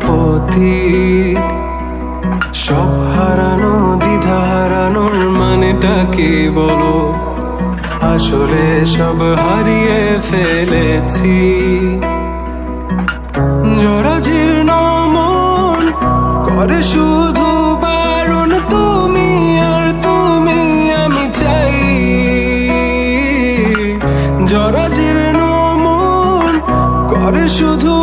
পথিক। সব হারানো দ্বিধা হারানোর মানেটা কি বলো? আসলে সব হারিয়ে ফেলেছি। জরাজীর্ণ মন করে শুধু বারণ, তুমি আর তুমি আমি চাই। জরাজীর্ণ মন করে শুধু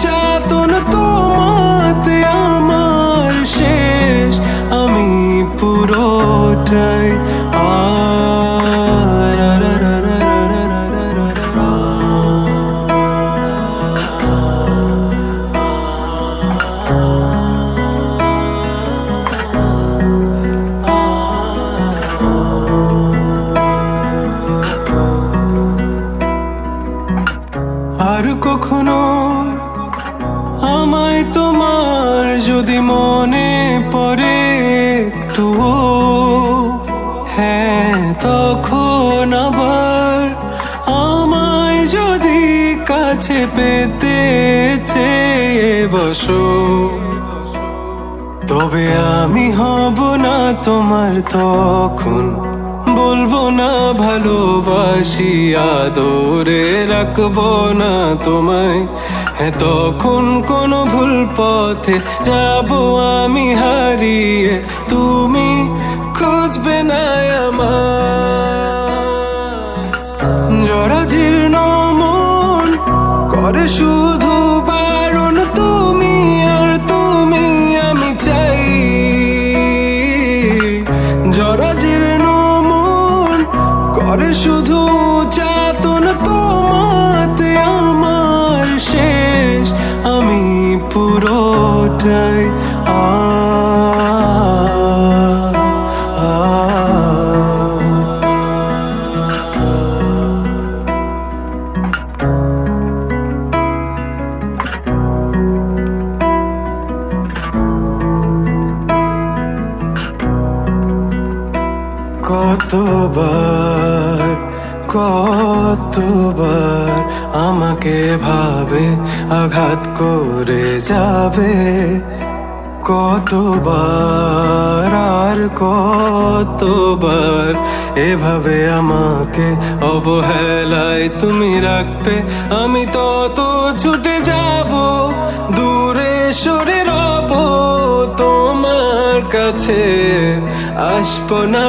যাতন, তোমাতে আমার শেষ, আমি পুরোটাই আর কখনো আমায় তোমার যদি মনে পড়ে একটুও, হ্যাঁ তখন আবার আমায় যদি কাছে পেতে চেয়ে বসো, তবে আমি হব না তোমার তখন। বলবো না ভালোবাসি, আদরে রাখবো না তোমায়। হ্যাঁ তখন কোনো ভুল পথে যাবো আমি হারিয়ে, তুমি খুঁজবে না আমার। জরাজীর্ণ মন করে শুধু বারণ, তুমি আর তুমি আমি চাই। জরাজীর্ণ মন করে শুধু যাতন, তোমাতে আমার শেষ, আমি পুরোটাই কতবার কতবার আমাকে ভাবে আঘাত করে যাবে, কতবার আর কতবার এভাবে আমাকে অবহেলায় তুমি রাখবে। আমি তত ছুটে যাব, দূরে সরে রব, তোমার কাছে আসবো না।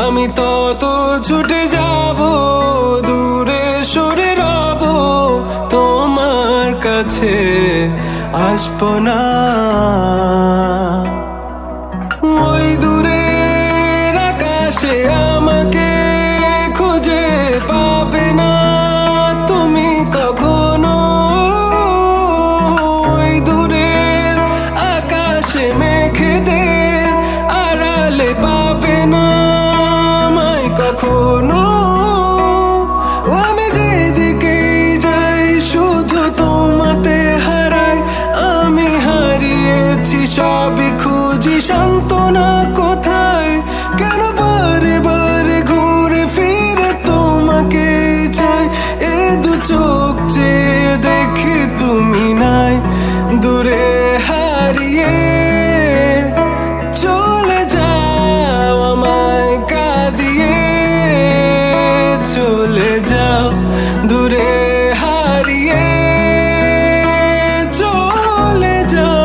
আমি তত ছুটে যাব, দূরে সরে রব, তোমার কাছে আসবো না। ওই দূরের আকাশে আমাকে খুঁজে পাবে না তুমি কখনো। ওই দূরের আকাশে মেঘেদের আড়ালে পাবে না আমায় কখনো। আমি যেদিকে যাই শুধু তোমাতে হারাই, আমি হারিয়েছি সবই খুঁজি সান্ত্বনা কোথায়। কেন বারে বারে ঘুরে ফিরে তোমাকে চাই, এ দু চোখ চেয়ে দেখি তুমি নাই। দূরে হারিয়ে চলে যাও, আমায় কাঁদিয়ে চলে যাও। দূরে হারিয়ে চলে যাও।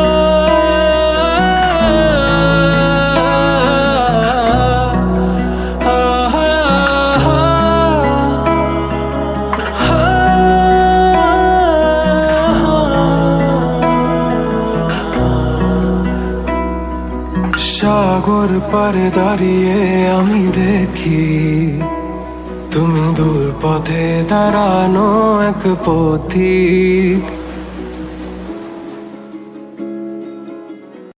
সাগর পারে দাঁড়িয়ে আমি দেখি তুমি দূর পথে দাঁড়ানো এক পথিক।